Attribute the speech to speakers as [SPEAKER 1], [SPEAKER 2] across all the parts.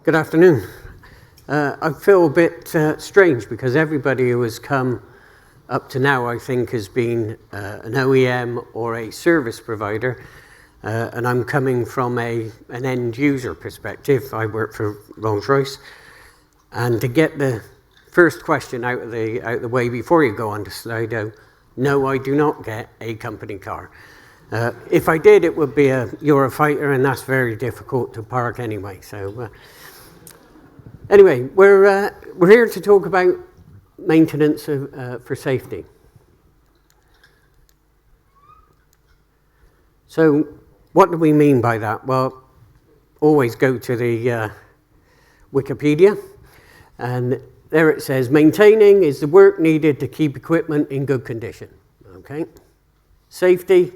[SPEAKER 1] Good afternoon. I feel a bit strange because everybody who has come up to now, I think, has been an OEM or a service provider, and I'm coming from an end user perspective. I work for Rolls-Royce, and to get the first question out of the way before you go on to Slido, no, I do not get a company car. If I did, it would be a Eurofighter, and that's very difficult to park anyway. So. Anyway, we're here to talk about maintenance for safety. So what do we mean by that? Well, always go to the Wikipedia, and there it says, maintaining is the work needed to keep equipment in good condition. Okay? Safety,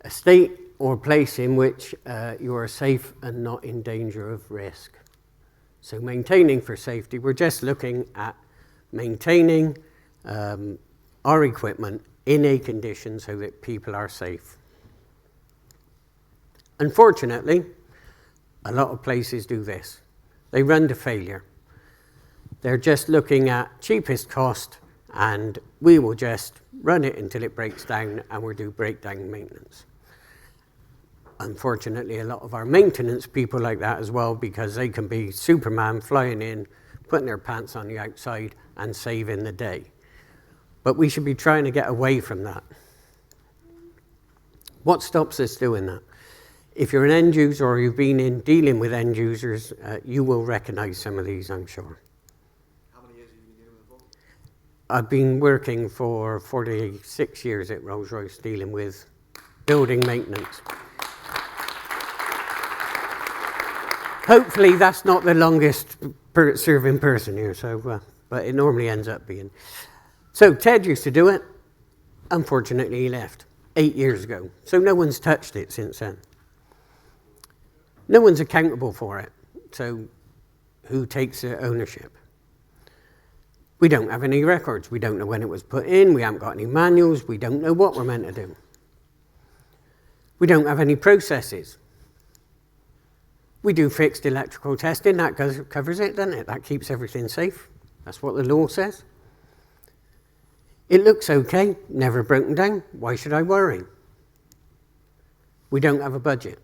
[SPEAKER 1] a state or place in which you are safe and not in danger of risk. So maintaining for safety, we're just looking at maintaining our equipment in a condition so that people are safe. Unfortunately, a lot of places do this. They run to failure. They're just looking at cheapest cost, and we will just run it until it breaks down, and we'll do breakdown maintenance. Unfortunately, a lot of our maintenance people like that as well, because they can be Superman flying in, putting their pants on the outside and saving the day. But we should be trying to get away from that. What stops us doing that? If you're an end user or you've been dealing with end users, you will recognize some of these, I'm sure.
[SPEAKER 2] How many years have you been dealing with them?
[SPEAKER 1] I've been working for 46 years at Rolls-Royce dealing with building maintenance. Hopefully that's not the longest serving person here, so but it normally ends up being. So Ted used to do it. Unfortunately, he left 8 years ago. So no one's touched it since then. No one's accountable for it. So who takes the ownership? We don't have any records. We don't know when it was put in. We haven't got any manuals. We don't know what we're meant to do. We don't have any processes. We do fixed electrical testing, that covers it, doesn't it? That keeps everything safe. That's what the law says. It looks okay, never broken down. Why should I worry? We don't have a budget.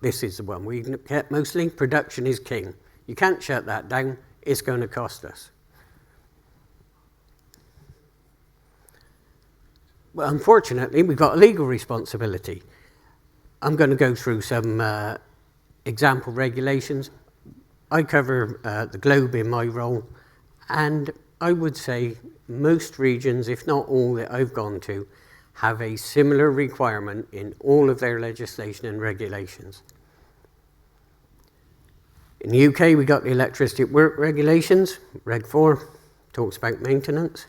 [SPEAKER 1] This is the one we get mostly. Production is king. You can't shut that down. It's going to cost us. Well, unfortunately, we've got a legal responsibility. I'm going to go through some example regulations. I cover the globe in my role, and I would say most regions, if not all that I've gone to, have a similar requirement in all of their legislation and regulations. In the UK, we got the Electricity at Work regulations. Reg 4 talks about maintenance.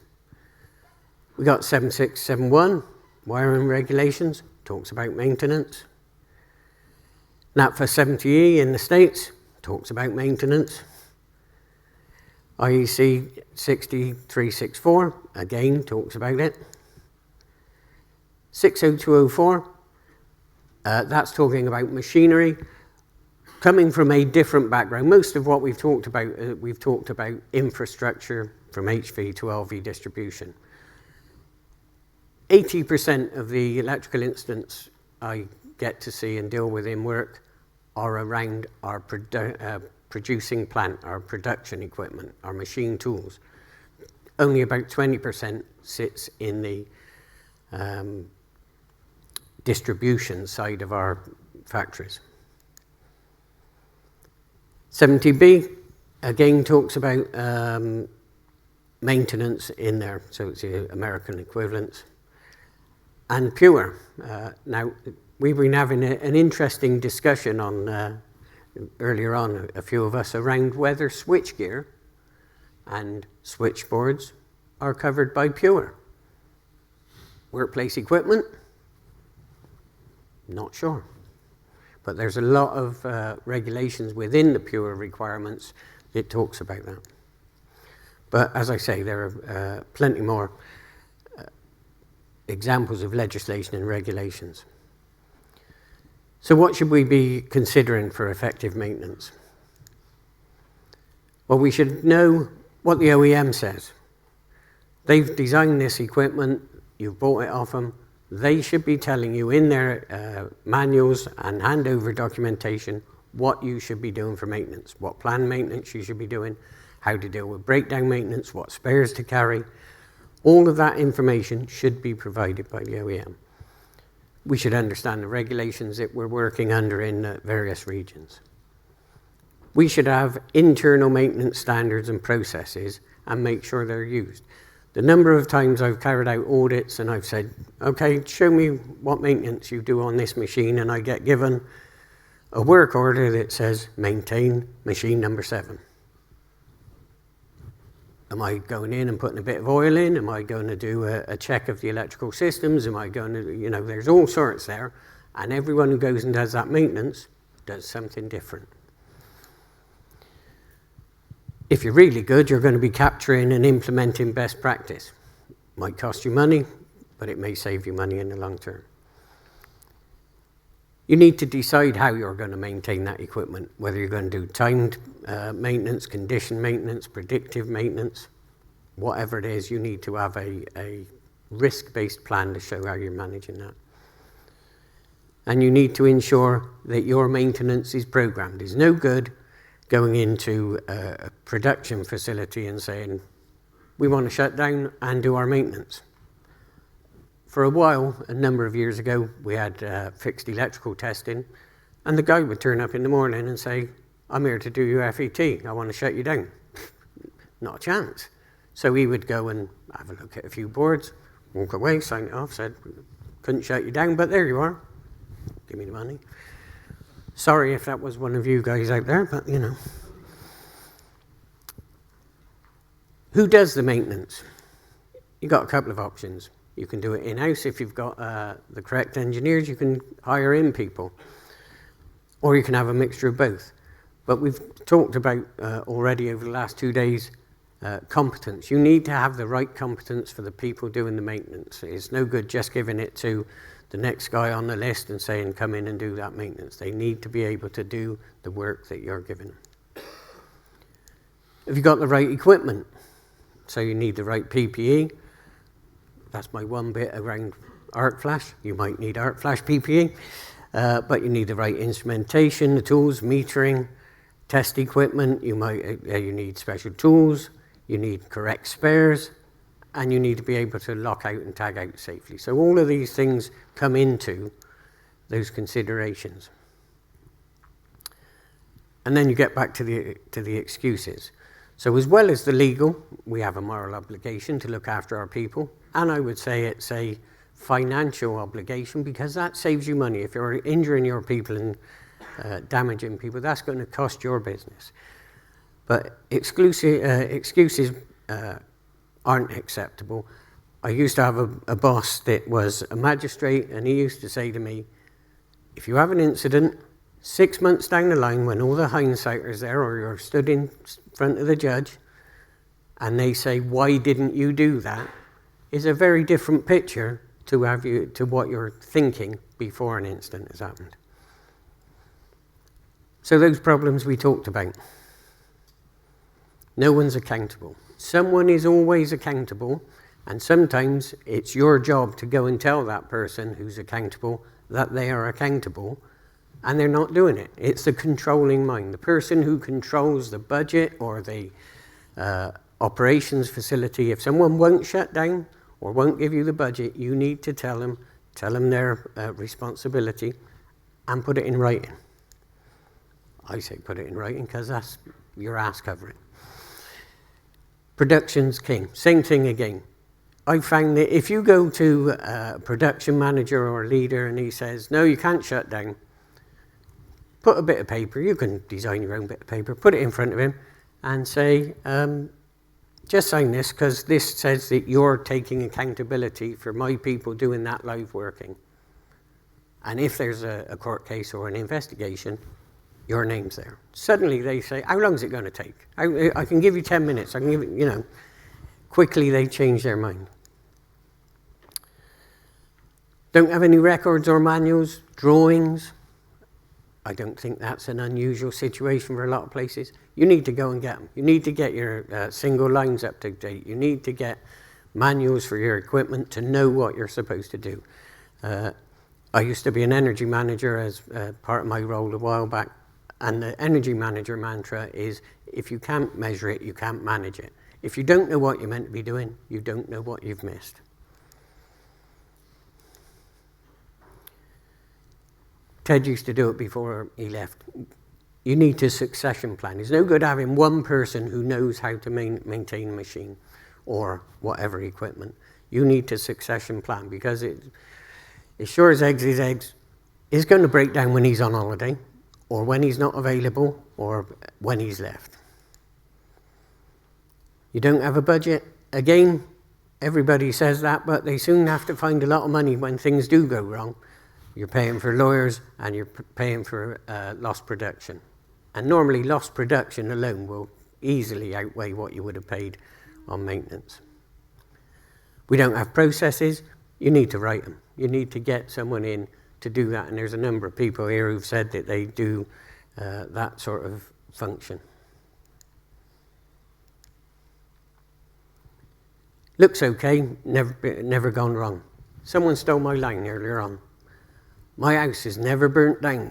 [SPEAKER 1] We got 7671, wiring regulations, talks about maintenance. NAPFA 70E in the States talks about maintenance. IEC 6364, again, talks about it. 60204, that's talking about machinery. Coming from a different background, most of what we've talked about infrastructure from HV to LV distribution. 80% of the electrical incidents I get to see and deal with in work are around our producing plant, our production equipment, our machine tools. Only about 20% sits in the distribution side of our factories. 70B, again, talks about maintenance in there, so it's the American equivalent. And Pure. Now, we've been having an interesting discussion on earlier on, a few of us, around whether switchgear and switchboards are covered by Pure. Workplace equipment? Not sure. But there's a lot of regulations within the Pure requirements that talks about that. But as I say, there are plenty more examples of legislation and regulations. So what should we be considering for effective maintenance? Well, we should know what the OEM says. They've designed this equipment, you've bought it off them, they should be telling you in their manuals and handover documentation what you should be doing for maintenance, what planned maintenance you should be doing, how to deal with breakdown maintenance, what spares to carry. All of that information should be provided by the OEM. We should understand the regulations that we're working under in various regions. We should have internal maintenance standards and processes and make sure they're used. The number of times I've carried out audits and I've said, okay, show me what maintenance you do on this machine, and I get given a work order that says maintain machine number 7. Am I going in and putting a bit of oil in? Am I going to do a check of the electrical systems? Am I going to, there's all sorts there. And everyone who goes and does that maintenance does something different. If you're really good, you're going to be capturing and implementing best practice. Might cost you money, but it may save you money in the long term. You need to decide how you're going to maintain that equipment, whether you're going to do timed maintenance, condition maintenance, predictive maintenance, whatever it is, you need to have a risk-based plan to show how you're managing that. And you need to ensure that your maintenance is programmed. It's no good going into a production facility and saying, we want to shut down and do our maintenance. For a while, a number of years ago, we had fixed electrical testing, and the guy would turn up in the morning and say, I'm here to do your FET, I want to shut you down. Not a chance. So he would go and have a look at a few boards, walk away, sign it off, said, couldn't shut you down, but there you are. Give me the money. Sorry if that was one of you guys out there, but Who does the maintenance? You've got a couple of options. You can do it in-house. If you've got the correct engineers, you can hire in people. Or you can have a mixture of both. But we've talked about already over the last 2 days, competence. You need to have the right competence for the people doing the maintenance. It's no good just giving it to the next guy on the list and saying, come in and do that maintenance. They need to be able to do the work that you're giving them. Have you got the right equipment? So you need the right PPE. That's my one bit around arc flash. You might need arc flash PPE, but you need the right instrumentation, the tools, metering, test equipment. You need special tools. You need correct spares, and you need to be able to lock out and tag out safely. So all of these things come into those considerations. And then you get back to the excuses. So as well as the legal, we have a moral obligation to look after our people. And I would say it's a financial obligation, because that saves you money. If you're injuring your people and damaging people, that's going to cost your business. But excuses aren't acceptable. I used to have a boss that was a magistrate, and he used to say to me, if you have an incident 6 months down the line when all the hindsighters there, or you're stood in front of the judge and they say, why didn't you do that, is a very different picture to what you're thinking before an incident has happened. So those problems we talked about. No one's accountable. Someone is always accountable, and sometimes it's your job to go and tell that person who's accountable that they are accountable, and they're not doing it. It's the controlling mind. The person who controls the budget or the operations facility, if someone won't shut down or won't give you the budget, you need to tell them their responsibility and put it in writing. I say put it in writing because that's your ass covering. Production's king. Same thing again. I found that if you go to a production manager or a leader and he says, no, you can't shut down, put a bit of paper, you can design your own bit of paper, put it in front of him and say, just sign this because this says that you're taking accountability for my people doing that live working. And if there's a court case or an investigation, your name's there. Suddenly they say, how long is it going to take? I can give you 10 minutes. I can give you, quickly they change their mind. Don't have any records or manuals, drawings, I don't think that's an unusual situation for a lot of places. You need to go and get them. You need to get your single lines up to date. You need to get manuals for your equipment to know what you're supposed to do. I used to be an energy manager as part of my role a while back, and the energy manager mantra is, if you can't measure it, you can't manage it. If you don't know what you're meant to be doing, you don't know what you've missed. Ted used to do it before he left. You need to succession plan. It's no good having one person who knows how to maintain a machine or whatever equipment. You need to succession plan, because it, as sure as eggs is eggs, is going to break down when he's on holiday, or when he's not available, or when he's left. You don't have a budget. Again, everybody says that, but they soon have to find a lot of money when things do go wrong. You're paying for lawyers, and you're paying for lost production. And normally lost production alone will easily outweigh what you would have paid on maintenance. We don't have processes. You need to write them. You need to get someone in to do that, and there's a number of people here who've said that they do that sort of function. Looks okay, never gone wrong. Someone stole my line earlier on. My house is never burnt down.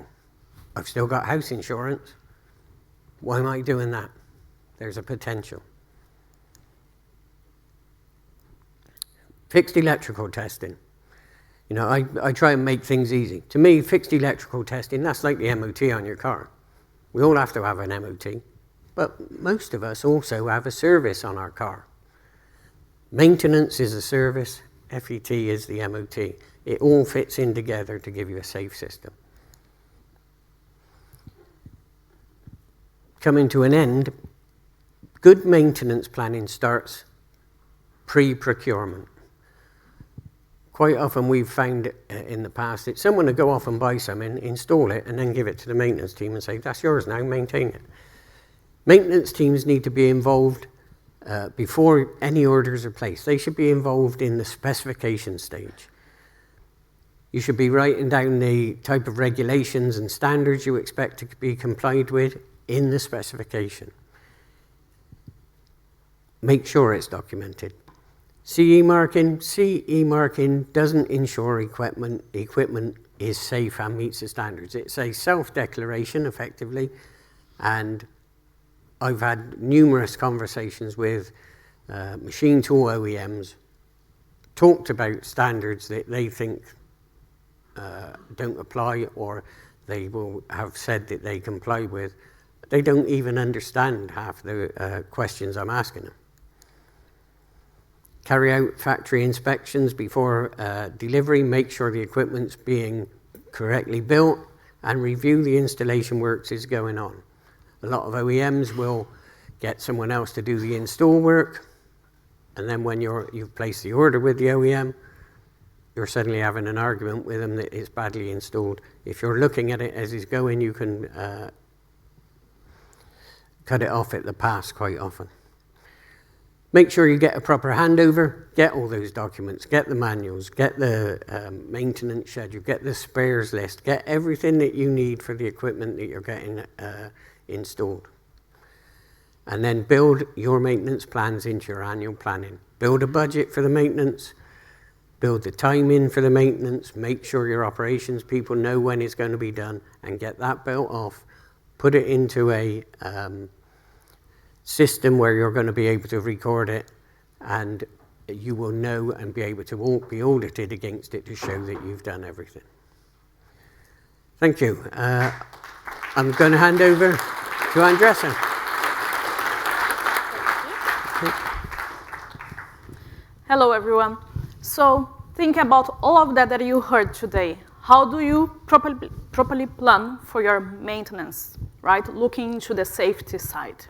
[SPEAKER 1] I've still got house insurance. Why am I doing that? There's a potential. Fixed electrical testing. You know, I try and make things easy. To me, fixed electrical testing, that's like the MOT on your car. We all have to have an MOT, but most of us also have a service on our car. Maintenance is a service, FET is the MOT. It all fits in together to give you a safe system. Coming to an end, good maintenance planning starts pre-procurement. Quite often we've found in the past that someone will go off and buy something, install it, and then give it to the maintenance team and say, that's yours now, maintain it. Maintenance teams need to be involved before any orders are placed. They should be involved in the specification stage. You should be writing down the type of regulations and standards you expect to be complied with in the specification. Make sure it's documented. CE marking doesn't ensure equipment is safe and meets the standards. It's a self-declaration, effectively, and I've had numerous conversations with machine tool OEMs, talked about standards that they think don't apply, or they will have said that they comply with. They don't even understand half the questions I'm asking them. Carry out factory inspections before delivery, make sure the equipment's being correctly built, and review the installation works is going on. A lot of OEMs will get someone else to do the install work, and then when you've placed the order with the OEM, you're suddenly having an argument with them that it's badly installed. If you're looking at it as it's going, you can cut it off at the pass quite often. Make sure you get a proper handover, get all those documents, get the manuals, get the maintenance schedule, get the spares list, get everything that you need for the equipment that you're getting installed. And then build your maintenance plans into your annual planning. Build a budget for the maintenance, build the time in for the maintenance, make sure your operations people know when it's going to be done, and get that built off. Put it into a system where you're going to be able to record it, and you will know and be able to be audited against it to show that you've done everything. Thank you. I'm going to hand over to Andressa.
[SPEAKER 3] Hello, everyone. So think about all of that you heard today. How do you properly plan for your maintenance, right? Looking into the safety side.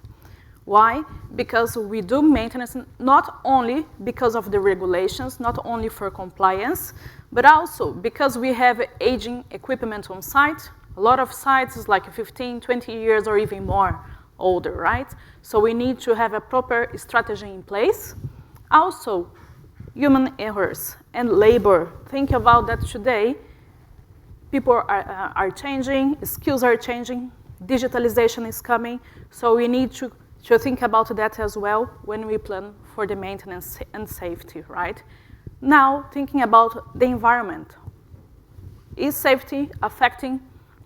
[SPEAKER 3] Why? Because we do maintenance not only because of the regulations, not only for compliance, but also because we have aging equipment on site. A lot of sites is like 15, 20 years or even more older, right? So we need to have a proper strategy in place. Also, human errors and labor. Think about that today. People are changing, skills are changing, digitalization is coming, so we need to think about that as well when we plan for the maintenance and safety, right? Now, thinking about the environment. Is safety affecting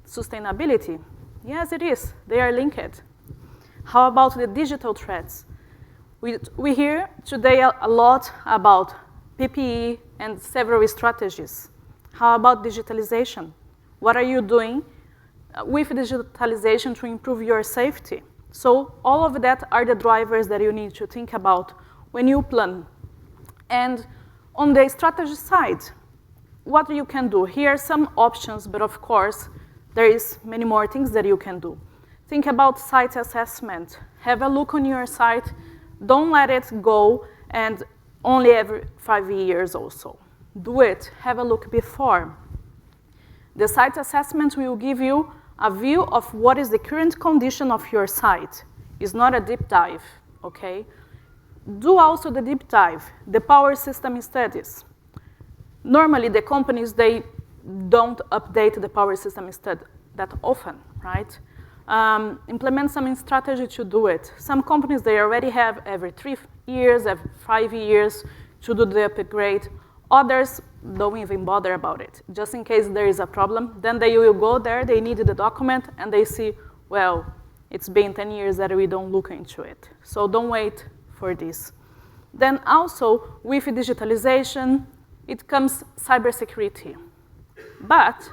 [SPEAKER 3] sustainability? Yes, it is. They are linked. How about the digital threats? We hear today a lot about PPE and several strategies. How about digitalization? What are you doing with digitalization to improve your safety? So all of that are the drivers that you need to think about when you plan. And on the strategy side, what you can do? Here are some options, but of course, there is many more things that you can do. Think about site assessment. Have a look on your site. Don't let it go and only every 5 years or so. Do it. Have a look before. The site assessment will give you a view of what is the current condition of your site. It's not a deep dive, okay? Do also the deep dive, the power system studies. Normally, the companies, they don't update the power system study that often, right? Implement some strategy to do it. Some companies, they already have every 3 years, every 5 years to do the upgrade. Others don't even bother about it. Just in case there is a problem, then they will go there, they need the document, and they see, well, it's been 10 years that we don't look into it. So don't wait for this. Then also, with digitalization, it comes cybersecurity. But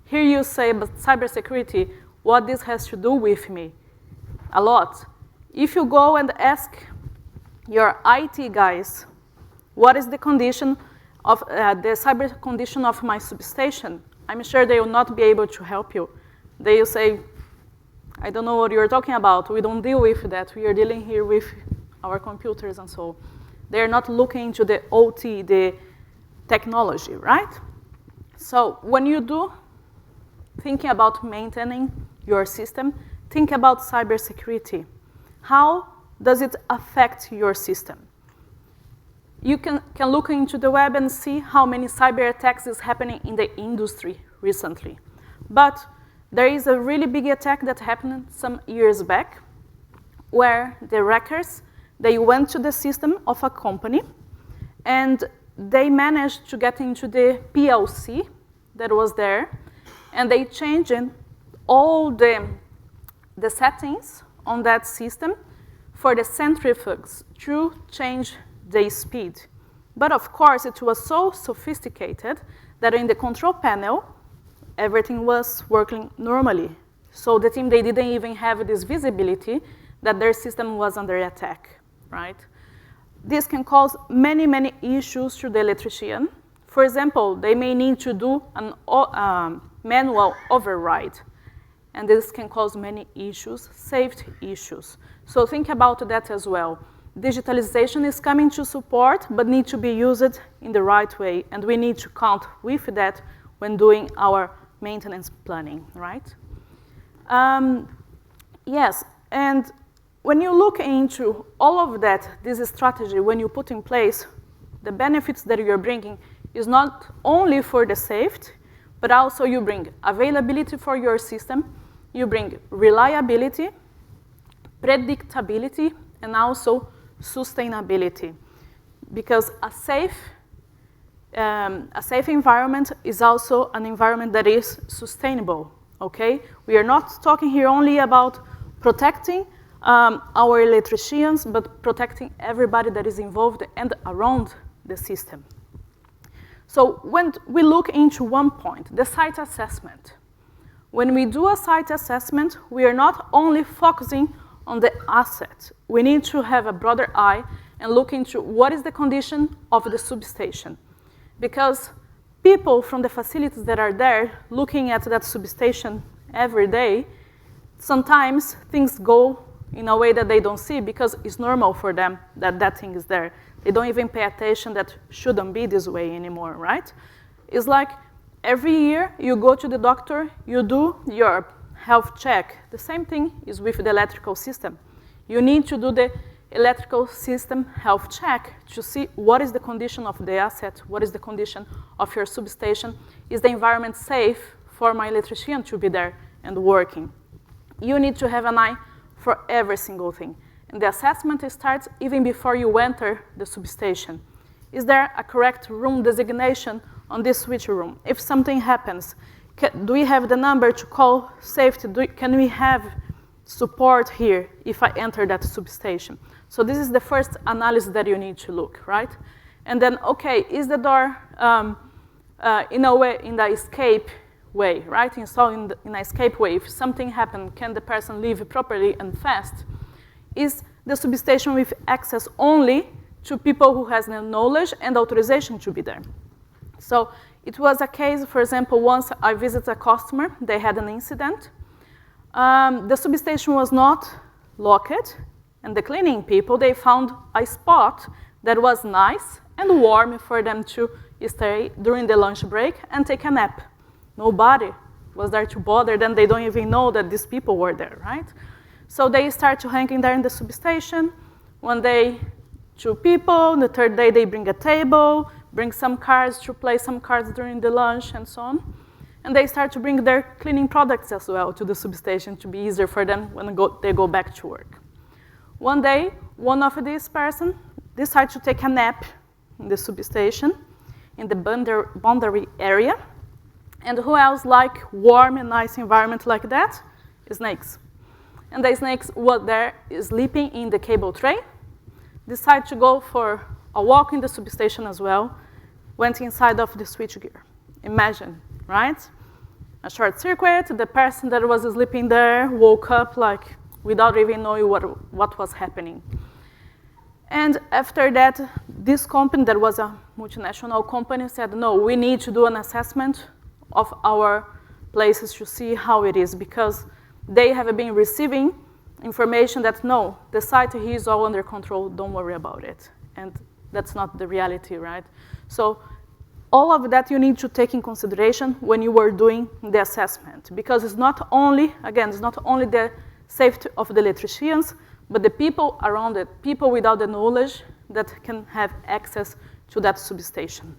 [SPEAKER 3] here you say, but cybersecurity, what this has to do with me? A lot. If you go and ask your IT guys, what is the condition of the cyber condition of my substation, I'm sure they will not be able to help you. They will say, I don't know what you're talking about. We don't deal with that. We are dealing here with our computers and so. They're not looking into the OT, the technology, right? So when you do thinking about maintaining your system, think about cybersecurity. How does it affect your system? You can look into the web and see how many cyber attacks is happening in the industry recently. But there is a really big attack that happened some years back where the hackers, they went to the system of a company and they managed to get into the PLC that was there, and they changed all the settings on that system for the centrifuges to change the speed. But of course, it was so sophisticated that in the control panel, everything was working normally. So the team, they didn't even have this visibility that their system was under attack, right? This can cause many, many issues to the electrician. For example, they may need to do a manual override, and this can cause many issues, safety issues. So think about that as well. Digitalization is coming to support, but need to be used in the right way, and we need to count with that when doing our maintenance planning, right? Yes, and when you look into all of that, this strategy, when you put in place, the benefits that you're bringing is not only for the safety, but also you bring availability for your system, you bring reliability, predictability, and also sustainability. Because a safe environment is also an environment that is sustainable, okay? We are not talking here only about protecting our electricians, but protecting everybody that is involved and around the system. So when we look into one point, the site assessment. When we do a site assessment, we are not only focusing on the asset. We need to have a broader eye and look into what is the condition of the substation. Because people from the facilities that are there looking at that substation every day, sometimes things go in a way that they don't see because it's normal for them that that thing is there. They don't even pay attention that shouldn't be this way anymore, right? It's like every year you go to the doctor, you do your health check. The same thing is with the electrical system. You need to do the electrical system health check to see what is the condition of the asset, what is the condition of your substation. Is the environment safe for my electrician to be there and working. You need to have an eye for every single thing. And the assessment starts even before you enter the substation. Is there a correct room designation on this switch room? If something happens, do we have the number to call safety? Can we have support here if I enter that substation? So this is the first analysis that you need to look, right? And then, okay, is the door in a way, in the escape way, right? Installed in the escape way. If something happens, can the person leave properly and fast? Is the substation with access only to people who has the knowledge and authorization to be there? So it was a case, for example, once I visited a customer, they had an incident. The substation was not locked, and the cleaning people, they found a spot that was nice and warm for them to stay during the lunch break and take a nap. Nobody was there to bother them. They don't even know that these people were there, right? So they start to hang in there in the substation. One day, 2 people. The third day, they bring a table, bring some cards to play some cards during the lunch and so on. And they start to bring their cleaning products as well to the substation to be easier for them when they go back to work. One day, one of these persons decided to take a nap in the substation in the boundary area. And who else like warm and nice environment like that? Snakes. And the snakes were there sleeping in the cable tray, decided to go for a walk in the substation as well, went inside of the switchgear. Imagine, right? A short circuit, the person that was sleeping there woke up like without even knowing what was happening. And after that, this company, that was a multinational company, said, no, we need to do an assessment of our places to see how it is, because they have been receiving information that, no, the site here is all under control, don't worry about it. And that's not the reality, right? So all of that you need to take in consideration when you are doing the assessment, because it's not only, again, it's not only the safety of the electricians, but the people around it, people without the knowledge that can have access to that substation.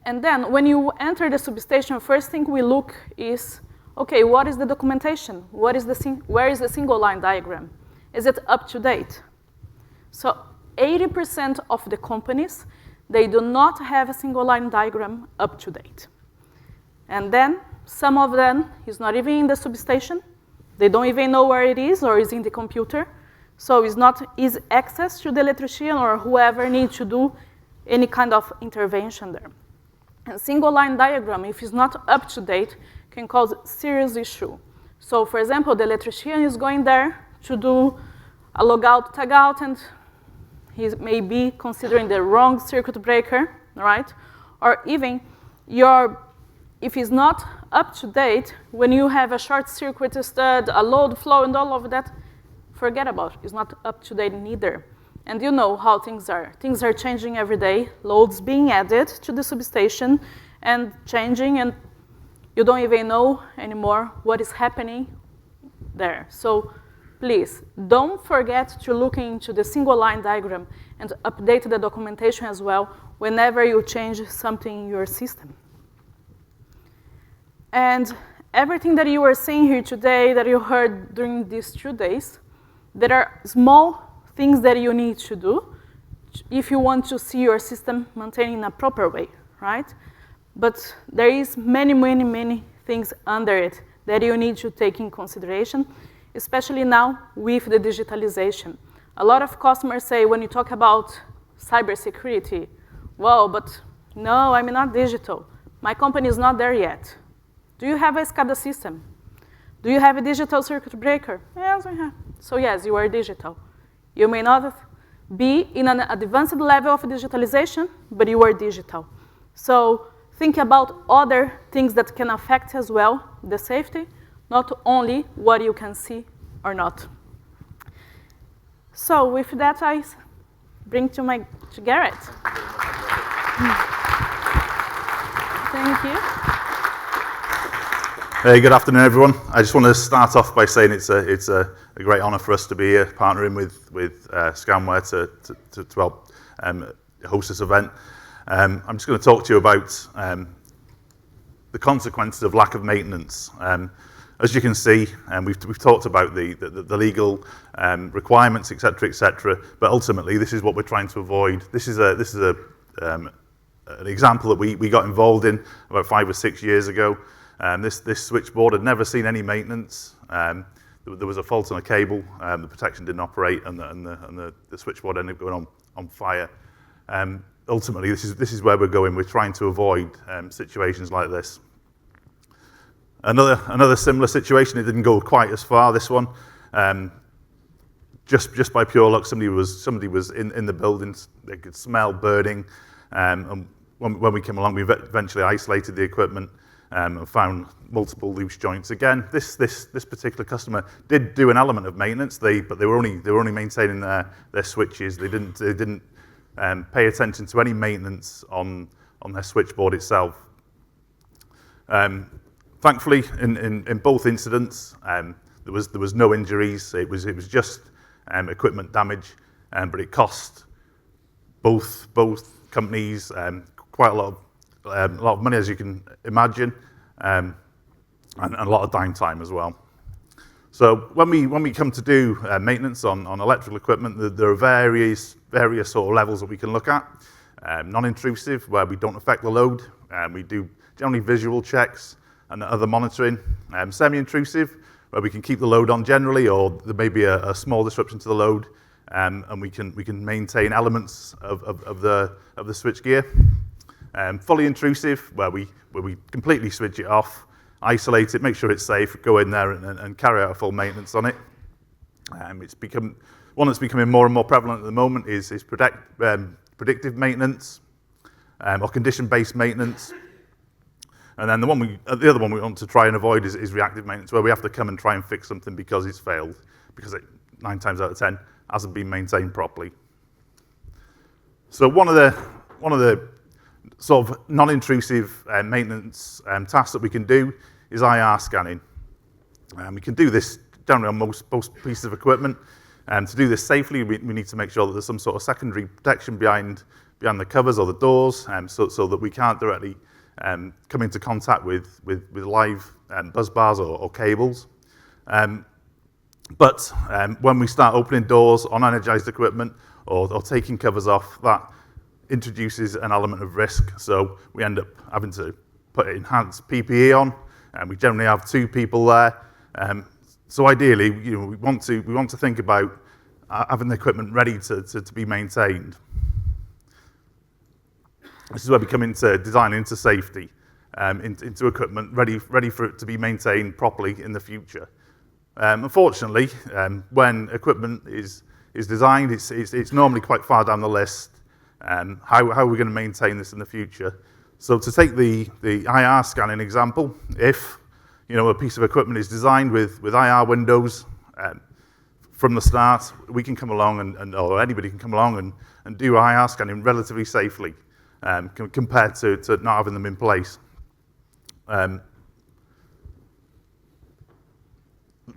[SPEAKER 3] And then when you enter the substation, first thing we look is, okay, what is the documentation? Where is the single line diagram? Is it up to date? So 80% of the companies, they do not have a single line diagram up to date. And then some of them is not even in the substation. They don't even know where it is or is in the computer. So it's not easy access to the electrician or whoever needs to do any kind of intervention there. And single line diagram, if it's not up to date, can cause serious issue. So for example, the electrician is going there to do a logout, tagout, and he may be considering the wrong circuit breaker, right? Or even if it's not up to date, when you have a short circuit stud, a load flow, and all of that, forget about it. It's not up to date neither. And you know how things are. Things are changing every day. Loads being added to the substation and changing, and you don't even know anymore what is happening there. So please, don't forget to look into the single line diagram and update the documentation as well whenever you change something in your system. And everything that you are seeing here today, that you heard during these 2 days, there are small things that you need to do if you want to see your system maintained in a proper way, right? But there is many, many, many things under it that you need to take in consideration, especially now with the digitalization. A lot of customers say when you talk about cybersecurity, well, but no, I'm not digital. My company is not there yet. Do you have a SCADA system? Do you have a digital circuit breaker? Yes, we have. So yes, you are digital. You may not be in an advanced level of digitalization, but you are digital. So think about other things that can affect as well the safety, not only what you can see or not. So with that, I bring to Gareth. Thank you.
[SPEAKER 4] Hey, good afternoon, everyone. I just want to start off by saying it's a great honour for us to be here, partnering with Scanware to help host this event. I'm just going to talk to you about the consequences of lack of maintenance. As you can see, we've talked about the legal requirements, etc., but ultimately this is what we're trying to avoid. This is an example that we got involved in about 5 or 6 years ago. This switchboard had never seen any maintenance. There was a fault on a cable, the protection didn't operate, and the switchboard ended up going on fire. Ultimately, this is where we're going. We're trying to avoid situations like this. Another similar situation. It didn't go quite as far. This one, just by pure luck, somebody was in the building. They could smell burning, and when we came along, we eventually isolated the equipment and found multiple loose joints. Again, this particular customer did do an element of maintenance. But they were only maintaining their switches. They didn't pay attention to any maintenance on their switchboard itself. Thankfully, in both incidents, there was no injuries. It was just equipment damage, but it cost both companies quite a lot of money, as you can imagine, and a lot of downtime as well. So when we come to do maintenance on electrical equipment, there are various sort of levels that we can look at. Non-intrusive, where we don't affect the load. We do generally visual checks and other monitoring. Semi-intrusive, where we can keep the load on generally, or there may be a small disruption to the load, and we can maintain elements of the switchgear. Fully intrusive, where we completely switch it off, isolate it, make sure it's safe, go in there and carry out a full maintenance on it. One that's becoming more and more prevalent at the moment is predictive maintenance, or condition-based maintenance. And then the other one we want to try and avoid is reactive maintenance, where we have to come and try and fix something because it's failed, because it 9 times out of 10 hasn't been maintained properly. So one of the sort of non-intrusive maintenance tasks that we can do is IR scanning. We can do this generally on most pieces of equipment. To do this safely, we need to make sure that there's some sort of secondary protection behind the covers or the doors, so that we can't directly come into contact with live buzz bars or cables. But when we start opening doors on energized equipment or taking covers off, that introduces an element of risk. So we end up having to put enhanced PPE on, and we generally have 2 people there. So ideally, we want to think about having the equipment ready to be maintained. This is where we come into designing into safety, into equipment ready for it to be maintained properly in the future. Unfortunately, when equipment is designed, it's normally quite far down the list. How are we going to maintain this in the future? So to take the IR scanning example, if a piece of equipment is designed with IR windows from the start, we can come along or anybody can come along and do IR scanning relatively safely. Compared to not having them in place. There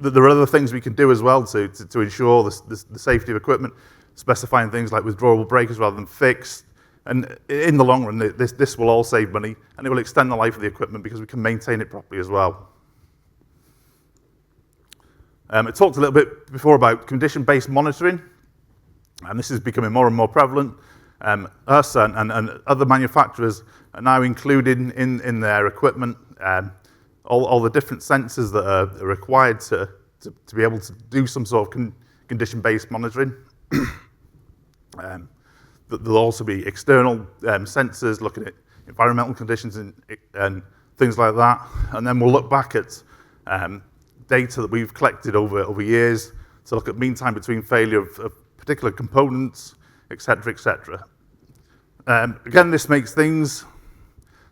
[SPEAKER 4] are other things we can do as well to ensure the safety of equipment, specifying things like withdrawable breakers rather than fixed. And in the long run, this will all save money, and it will extend the life of the equipment because we can maintain it properly as well. I talked a little bit before about condition-based monitoring, and this is becoming more and more prevalent. Us and other manufacturers are now including in their equipment all the different sensors that are required to be able to do some sort of condition-based monitoring. There'll also be external sensors looking at environmental conditions and things like that. And then we'll look back at data that we've collected over years to look at mean time between failure of particular components, etc. Again, this makes things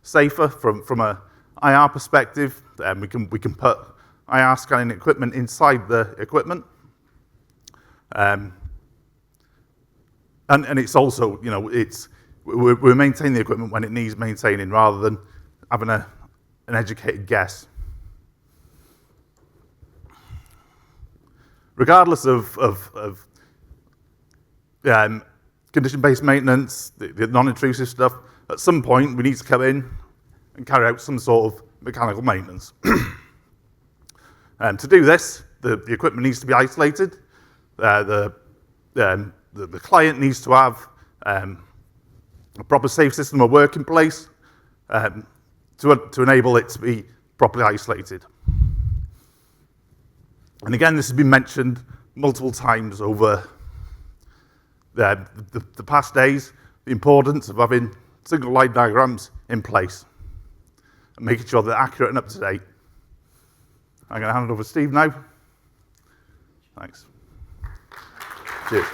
[SPEAKER 4] safer from a IR perspective. We can put IR scanning equipment inside the equipment, and it's also we're maintaining the equipment when it needs maintaining rather than having an educated guess. Regardless of condition-based maintenance, the non-intrusive stuff, at some point we need to come in and carry out some sort of mechanical maintenance. To do this, the equipment needs to be isolated. The client needs to have a proper safe system of work in place to enable it to be properly isolated. And again, this has been mentioned multiple times over the past days, the importance of having single line diagrams in place and making sure they're accurate and up to date. I'm going to hand it over to Steve now. Thanks. Cheers.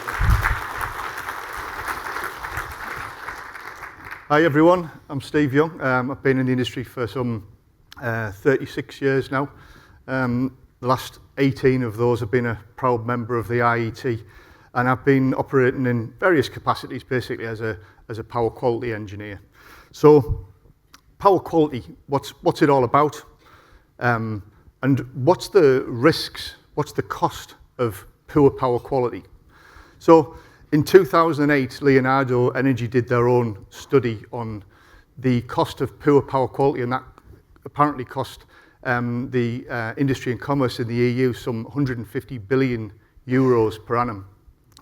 [SPEAKER 5] Hi everyone, I'm Steve Young. I've been in the industry for some 36 years now. The last 18 of those have been a proud member of the IET, and I've been operating in various capacities basically as a power quality engineer. So power quality, what's it all about? And what's the risks, what's the cost of poor power quality? So in 2008, Leonardo Energy did their own study on the cost of poor power quality, and that apparently cost the industry and commerce in the EU some 150 billion euros per annum.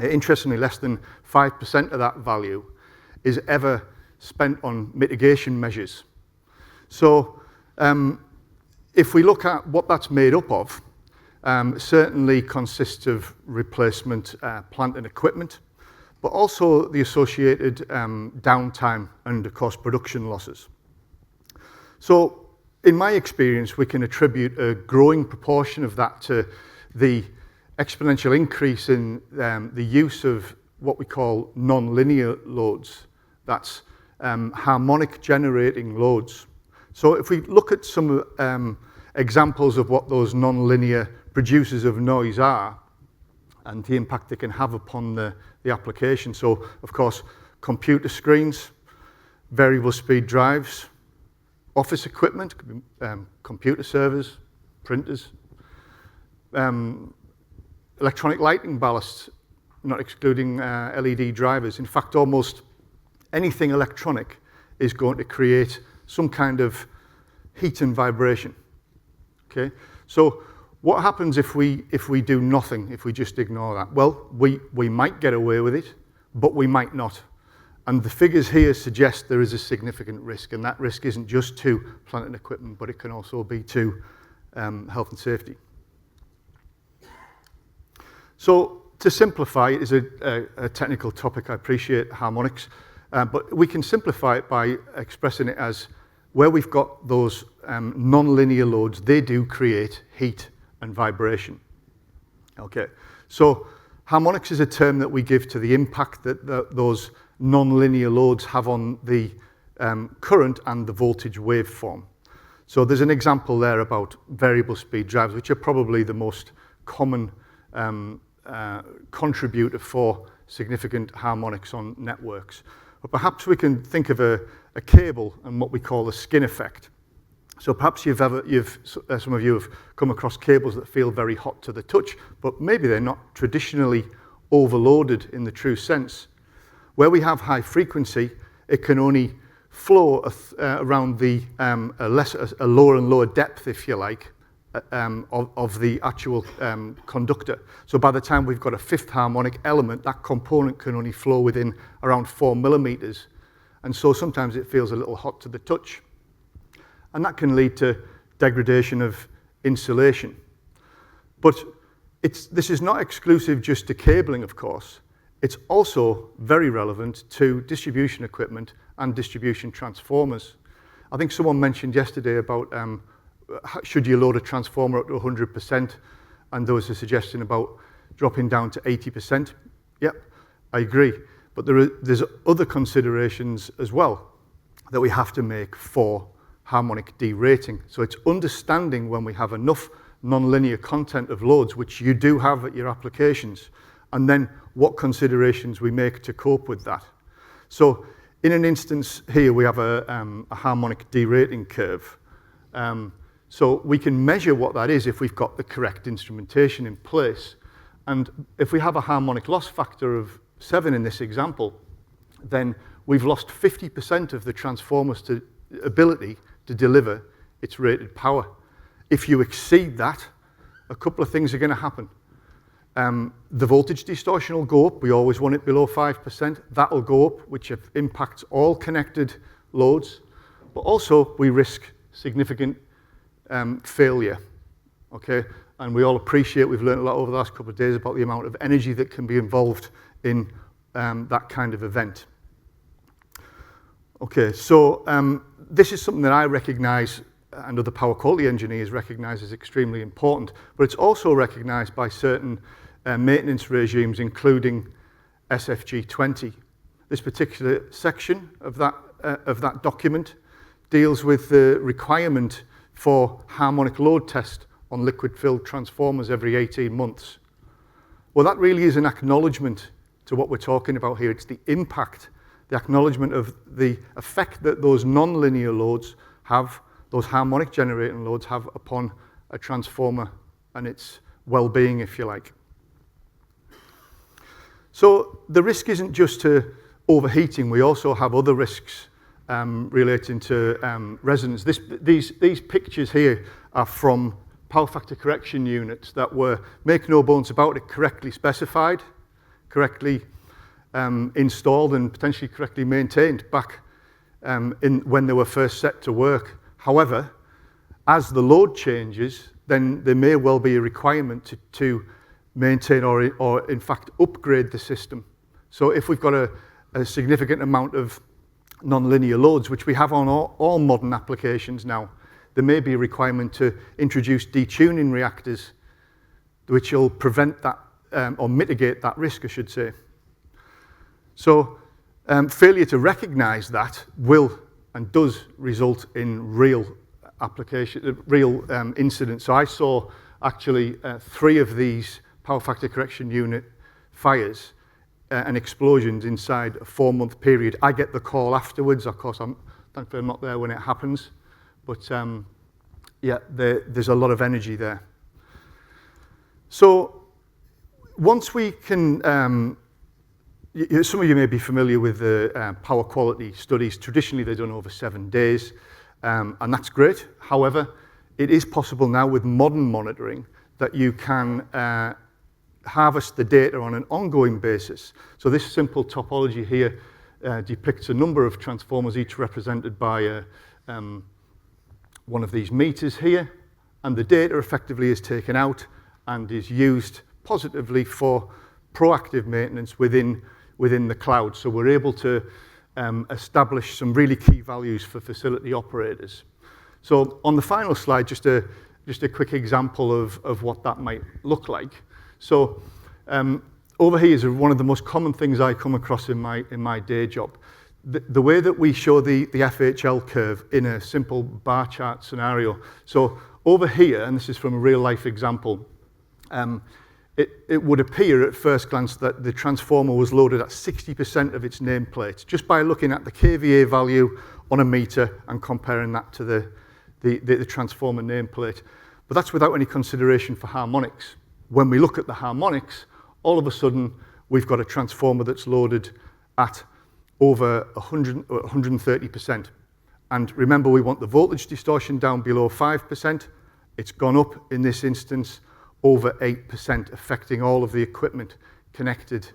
[SPEAKER 5] Interestingly, less than 5% of that value is ever spent on mitigation measures. So if we look at what that's made up of, certainly consists of replacement plant and equipment, but also the associated downtime and, of course, production losses. So in my experience, we can attribute a growing proportion of that to the exponential increase in the use of what we call non-linear loads. That's harmonic generating loads. So if we look at some examples of what those non-linear producers of noise are and the impact they can have upon the application. So, of course, computer screens, variable speed drives, office equipment, computer servers, printers, electronic lighting ballasts, not excluding LED drivers. In fact, almost anything electronic is going to create some kind of heat and vibration. Okay, so what happens if we do nothing, if we just ignore that? Well, we might get away with it, but we might not. And the figures here suggest there is a significant risk, and that risk isn't just to plant and equipment, but it can also be to health and safety. So to simplify, it is a technical topic. I appreciate harmonics, but we can simplify it by expressing it as where we've got those non-linear loads, they do create heat and vibration. Okay, so harmonics is a term that we give to the impact that those non-linear loads have on the current and the voltage waveform. So there's an example there about variable speed drives, which are probably the most common contributor for significant harmonics on networks. But perhaps we can think of a cable and what we call the skin effect. So perhaps some of you have come across cables that feel very hot to the touch, but maybe they're not traditionally overloaded in the true sense. Where we have high frequency, it can only flow around a lower and lower depth, if you like, of the actual conductor. So by the time we've got a fifth harmonic element, that component can only flow within around 4 millimeters. And so sometimes it feels a little hot to the touch. And that can lead to degradation of insulation. But this is not exclusive just to cabling, of course. It's also very relevant to distribution equipment and distribution transformers. I think someone mentioned yesterday about should you load a transformer up to 100%, and there was a suggestion about dropping down to 80%. Yep, I agree. But there's other considerations as well that we have to make for harmonic derating. So it's understanding when we have enough non-linear content of loads, which you do have at your applications, and then what considerations we make to cope with that. So in an instance here, we have a harmonic derating curve. So we can measure what that is if we've got the correct instrumentation in place. And if we have a harmonic loss factor of 7 in this example, then we've lost 50% of the transformer's ability to deliver its rated power. If you exceed that, a couple of things are going to happen. The voltage distortion will go up. We always want it below 5%. That will go up, which impacts all connected loads. But also, we risk significant failure. Okay? And we all appreciate, we've learned a lot over the last couple of days about the amount of energy that can be involved in that kind of event. Okay, so this is something that I recognise and other power quality engineers recognise as extremely important, but it's also recognised by certain maintenance regimes, including SFG 20. This particular section of that document deals with the requirement for harmonic load test on liquid-filled transformers every 18 months. Well, that really is an acknowledgement to what we're talking about here. It's the impact, the acknowledgement of the effect that those non-linear loads have, those harmonic generating loads have upon a transformer and its well-being, if you like. So the risk isn't just to overheating. We also have other risks relating to resonance. These pictures here are from power factor correction units that were, make no bones about it, correctly specified, correctly installed and potentially correctly maintained back when they were first set to work. However, as the load changes, then there may well be a requirement to maintain or in fact upgrade the system. So if we've got a significant amount of non-linear loads, which we have on all modern applications now, there may be a requirement to introduce detuning reactors, which will prevent that or mitigate that risk, I should say. So failure to recognise that will and does result in real incidents. So I saw actually 3 of these power factor correction unit fires and explosions inside a 4-month period. I get the call afterwards. Of course, thankfully I'm not there when it happens. But yeah, there's a lot of energy there. So once we can, some of you may be familiar with the power quality studies. Traditionally, they're done over 7 days, and that's great. However, it is possible now with modern monitoring that you can harvest the data on an ongoing basis. So this simple topology here depicts a number of transformers, each represented by one of these meters here, and the data effectively is taken out and is used positively for proactive maintenance within the cloud. So we're able to establish some really key values for facility operators. So on the final slide, just a quick example of what that might look like. So over here is one of the most common things I come across in my day job. The way that we show the FHL curve in a simple bar chart scenario. So over here, and this is from a real life example, it would appear at first glance that the transformer was loaded at 60% of its nameplate, just by looking at the kVA value on a meter and comparing that to the transformer nameplate. But that's without any consideration for harmonics. When we look at the harmonics, all of a sudden we've got a transformer that's loaded at over 130%. And remember, we want the voltage distortion down below 5%. It's gone up in this instance over 8%, affecting all of the equipment connected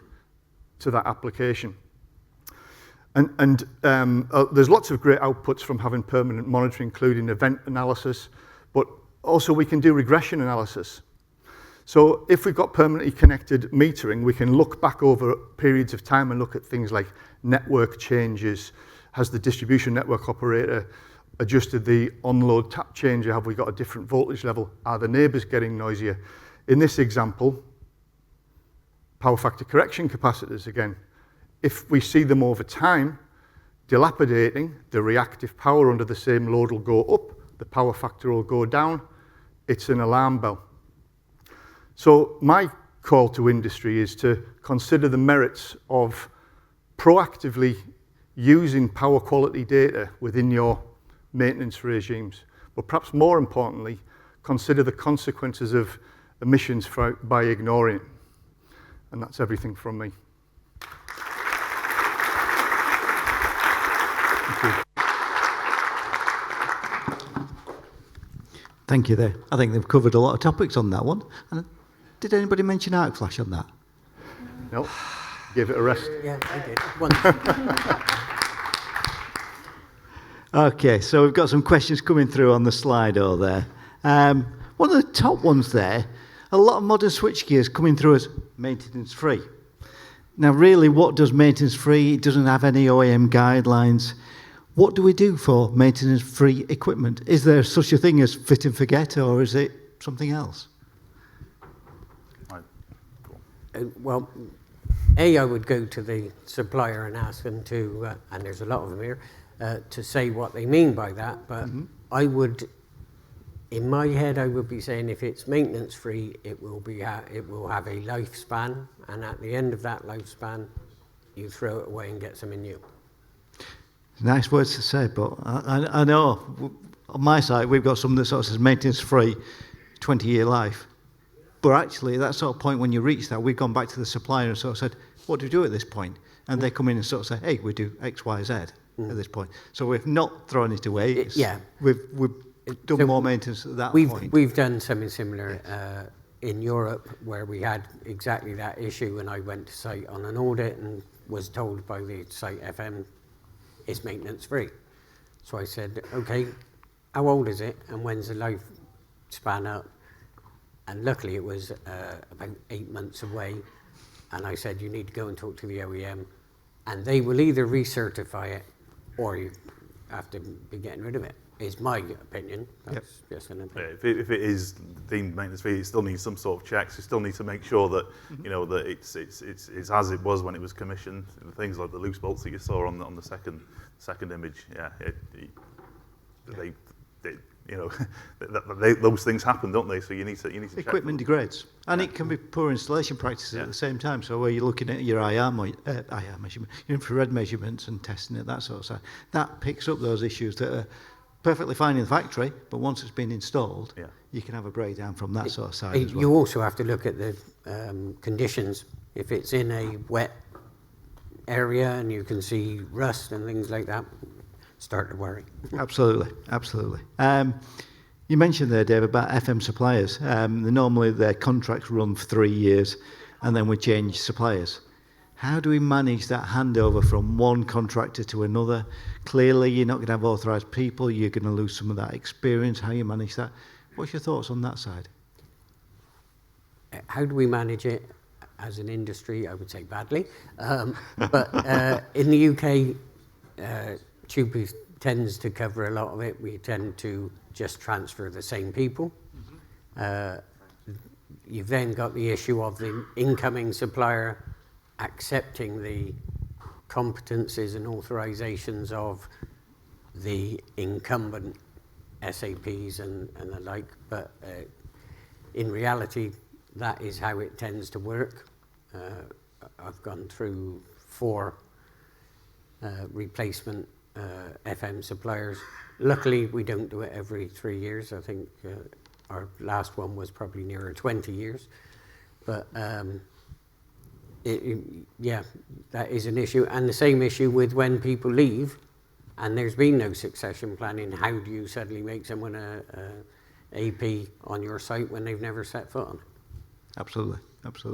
[SPEAKER 5] to that application. And there's lots of great outputs from having permanent monitoring, including event analysis, but also we can do regression analysis. So if we've got permanently connected metering, we can look back over periods of time and look at things like network changes. Has the distribution network operator adjusted the on-load tap changer? Have we got a different voltage level? Are the neighbours getting noisier? In this example, power factor correction capacitors again. If we see them over time dilapidating, the reactive power under the same load will go up, the power factor will go down. It's an alarm bell. So my call to industry is to consider the merits of proactively using power quality data within your maintenance regimes, but perhaps more importantly, consider the consequences of emissions by ignoring it. And that's everything from me. Thank you.
[SPEAKER 6] Thank you there. I think they've covered a lot of topics on that one. And did anybody mention arc flash on that?
[SPEAKER 5] No, give it a rest.
[SPEAKER 1] Yeah, I did. Once.
[SPEAKER 6] Okay, so we've got some questions coming through on the Slido there. One of the top ones there, a lot of modern switchgear is coming through as maintenance free. Now, really, what does maintenance free? It doesn't have any OEM guidelines. What do we do for maintenance free equipment? Is there such a thing as fit and forget, or is it something else?
[SPEAKER 1] Well, I would go to the supplier and ask them to, and there's a lot of them here, to say what they mean by that. But I would, in my head, I would be saying if it's maintenance free, it will have a lifespan, and at the end of that lifespan, you throw it away and get something new.
[SPEAKER 6] Nice words to say, but I know on my side we've got some that sort of says maintenance free, 20-year life. But actually, that sort of point when you reach that, we've gone back to the supplier and sort of said, what do we do at this point? And they come in and sort of say, hey, we do X, Y, Z at this point. So we've not thrown it away. We've done more maintenance at that point.
[SPEAKER 1] We've done something similar in Europe where we had exactly that issue, and I went to site on an audit and was told by the site FM, it's maintenance free. So I said, okay, how old is it and when's the lifespan up? And luckily it was about 8 months away. And I said, you need to go and talk to the OEM, and they will either recertify it or you have to be getting rid of it, is my opinion. That's just an opinion.
[SPEAKER 4] Yeah, if it is deemed maintenance free, it still needs some sort of checks. You still need to make sure that you know that it's as it was when it was commissioned. Things like the loose bolts that you saw on the second image. Yeah, they you know those things happen, don't they? So you need to
[SPEAKER 6] equipment degrades, and it can be poor installation practices at the same time. So where you're looking at your IR measurement, your infrared measurements, and testing it, that sort of side, that picks up those issues that are perfectly fine in the factory, but once it's been installed, you can have a breakdown from that sort of side as well.
[SPEAKER 1] You also have to look at the conditions. If it's in a wet area and you can see rust and things like that, start to worry.
[SPEAKER 6] Absolutely. You mentioned there, Dave, about FM suppliers. Normally their contracts run for 3 years, and then we change suppliers. How do we manage that handover from one contractor to another? Clearly, you're not going to have authorised people. You're going to lose some of that experience. How you manage that? What's your thoughts on that side?
[SPEAKER 1] How do we manage it as an industry? I would say badly. But in the UK, Tube tends to cover a lot of it. We tend to just transfer the same people. You've then got the issue of the incoming supplier accepting the competencies and authorizations of the incumbent SAPs and the like. But in reality, that is how it tends to work. I've gone through 4 replacement FM suppliers. Luckily, we don't do it every 3 years. I think our last one was probably nearer 20 years. But that is an issue. And the same issue with when people leave and there's been no succession planning. How do you suddenly make someone a AP on your site when they've never set foot on it?
[SPEAKER 6] Absolutely.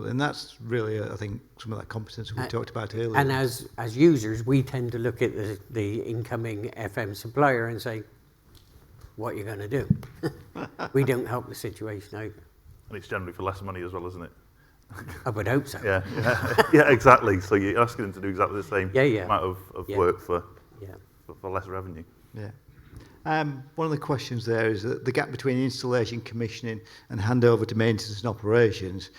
[SPEAKER 6] And that's really, I think, some of that competence we talked about earlier.
[SPEAKER 1] And as users, we tend to look at the incoming FM supplier and say, what are you going to do? We don't help the situation either.
[SPEAKER 4] And it's generally for less money as well, isn't it?
[SPEAKER 1] I would hope so.
[SPEAKER 4] Yeah, exactly. So you're asking them to do exactly the same amount of work for less revenue.
[SPEAKER 6] Yeah. One of the questions there is that the gap between installation, commissioning, and handover to maintenance and operations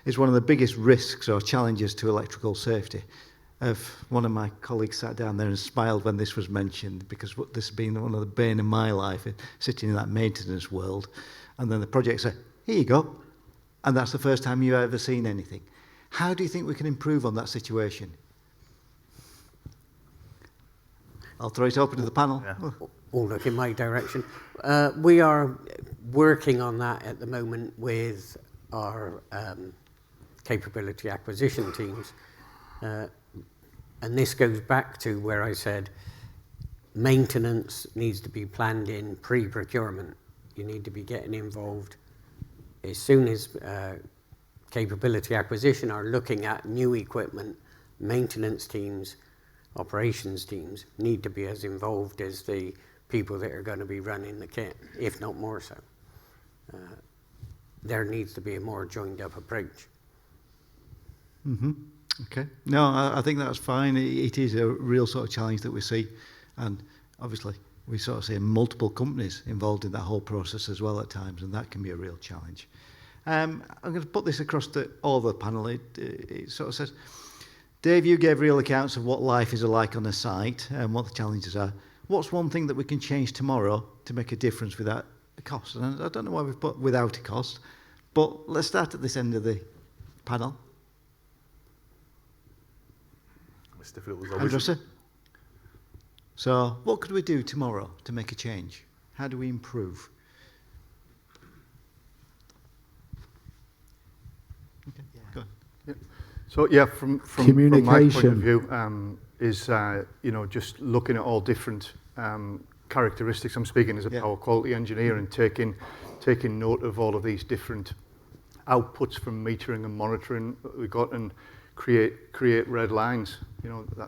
[SPEAKER 6] is one of the biggest risks or challenges to electrical safety. One of my colleagues sat down there and smiled when this was mentioned, because this has been one of the bane of my life, sitting in that maintenance world. And then the project said, here you go. And that's the first time you've ever seen anything. How do you think we can improve on that situation? I'll throw it open to the panel.
[SPEAKER 1] Yeah. All look in my direction. We are working on that at the moment with our capability acquisition teams. And this goes back to where I said maintenance needs to be planned in pre-procurement. you need to be getting involved as soon as capability acquisition are looking at new equipment. Maintenance teams, operations teams need to be as involved as the people that are going to be running the kit, if not more so. There needs to be a more joined up approach.
[SPEAKER 6] Okay. No, I think that's fine. It is a real sort of challenge that we see, and obviously we sort of see multiple companies involved in that whole process as well at times, and that can be a real challenge. I'm going to put this across to all the panel. It sort of says, Dave, you gave real accounts of what life is like on a site and what the challenges are. What's one thing that we can change tomorrow to make a difference without a cost? And I don't know why we've put without a cost, but let's start at this end of the panel.
[SPEAKER 4] It's difficult as always.
[SPEAKER 6] Andressa? So, what could we do tomorrow to make a change? How do we improve? Okay, go on.
[SPEAKER 5] Yeah. So yeah, from my point
[SPEAKER 7] Communication.
[SPEAKER 5] of view, is just looking at all different characteristics. I'm speaking as a power quality engineer and taking note of all of these different outputs from metering and monitoring that we got and create red lines.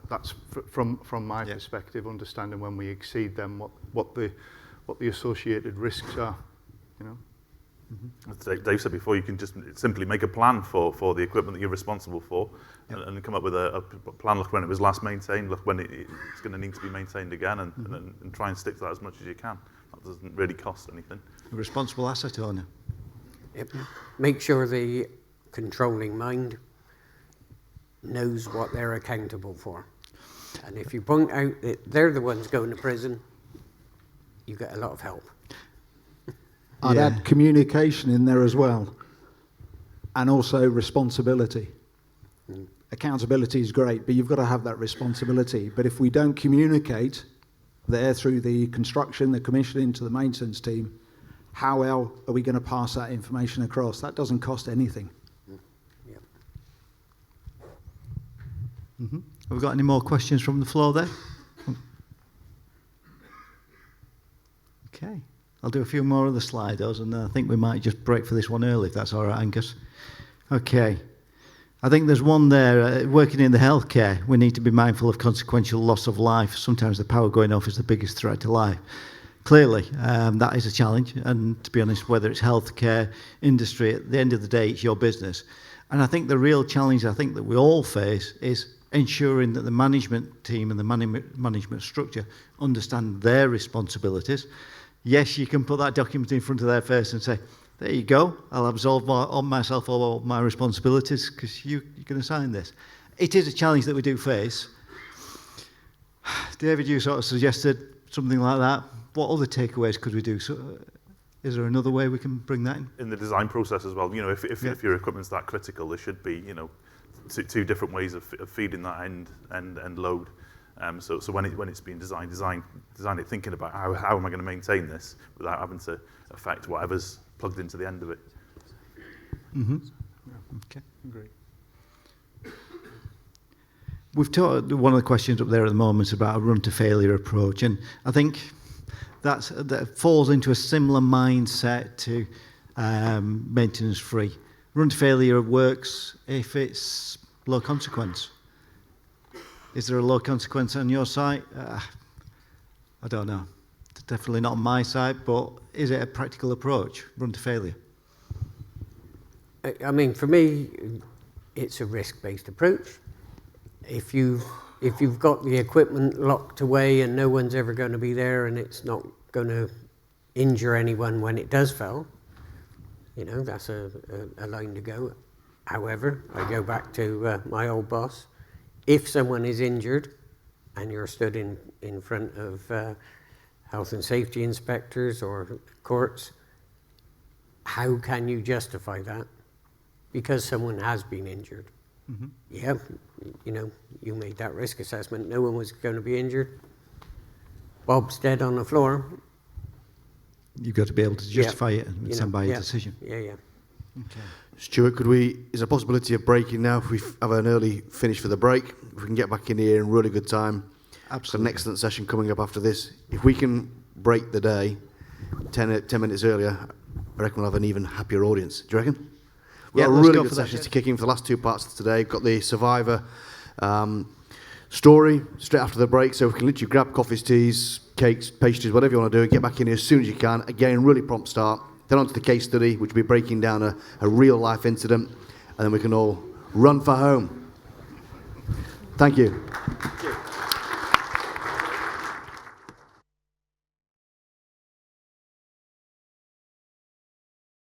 [SPEAKER 5] That's from my perspective, understanding when we exceed them, what the associated risks are.
[SPEAKER 4] As Dave said before, you can just simply make a plan for the equipment that you're responsible for, and come up with a plan. Look when it was last maintained. Look when it's going to need to be maintained again, and try and stick to that as much as you can. That doesn't really cost anything.
[SPEAKER 6] A responsible asset owner.
[SPEAKER 1] Yep. Make sure the controlling mind knows what they're accountable for. And if you point out that they're the ones going to prison, you get a lot of help.
[SPEAKER 7] I'd add communication in there as well, and also responsibility. Accountability is great, but you've got to have that responsibility. But if we don't communicate there through the construction, the commissioning to the maintenance team, how well are we going to pass that information across? That doesn't cost anything.
[SPEAKER 6] Have we got any more questions from the floor there? Okay. I'll do a few more of the Slidos, and I think we might just break for this one early, if that's all right, Angus. Okay. I think there's one there, working in the healthcare, we need to be mindful of consequential loss of life. Sometimes the power going off is the biggest threat to life. Clearly, that is a challenge, and to be honest, whether it's healthcare, industry, at the end of the day, it's your business. And I think the real challenge I think that we all face is ensuring that the management team and the management structure understand their responsibilities. Yes, you can put that document in front of their face and say, there you go, I'll absolve on myself all my responsibilities because you can assign this. It is a challenge that we do face. David, you sort of suggested something like that. What other takeaways could we do? So, is there another way we can bring that in?
[SPEAKER 4] In the design process as well, if your equipment's that critical, there should be, two different ways of feeding that end load. So when it's being designed it thinking about how am I going to maintain this without having to affect whatever's plugged into the end of it.
[SPEAKER 6] Okay.
[SPEAKER 5] Great.
[SPEAKER 6] We've talked, one of the questions up there at the moment is about a run to failure approach, and I think that falls into a similar mindset to maintenance free. Run to failure works if it's low consequence. Is there a low consequence on your site? I don't know. It's definitely not on my site, but is it a practical approach, run to failure?
[SPEAKER 1] I mean, for me, it's a risk-based approach. If you've got the equipment locked away and no one's ever going to be there and it's not going to injure anyone when it does fail, that's a line to go. However, I go back to my old boss. If someone is injured and you're stood in front of health and safety inspectors or courts, how can you justify that? Because someone has been injured. Yeah, you made that risk assessment. No one was going to be injured. Bob's dead on the floor.
[SPEAKER 6] You've got to be able to justify it and stand by your decision.
[SPEAKER 1] Yeah.
[SPEAKER 6] Okay.
[SPEAKER 2] Stuart, is there a possibility of breaking now if we have an early finish for the break? If we can get back in here in really good time.
[SPEAKER 6] Absolutely.
[SPEAKER 2] An excellent session coming up after this. If we can break the day 10 minutes earlier, I reckon we'll have an even happier audience. Do you reckon?
[SPEAKER 6] Yeah,
[SPEAKER 2] We've got
[SPEAKER 6] let's
[SPEAKER 2] really
[SPEAKER 6] go
[SPEAKER 2] good
[SPEAKER 6] for that,
[SPEAKER 2] sessions
[SPEAKER 6] yeah.
[SPEAKER 2] to kick in for the last two parts of today. We've got the Survivor story straight after the break, so we can literally grab coffees, teas, cakes, pastries, whatever you want to do, get back in here as soon as you can. Again, really prompt start. Then on to the case study, which will be breaking down a real-life incident, and then we can all run for home. Thank you.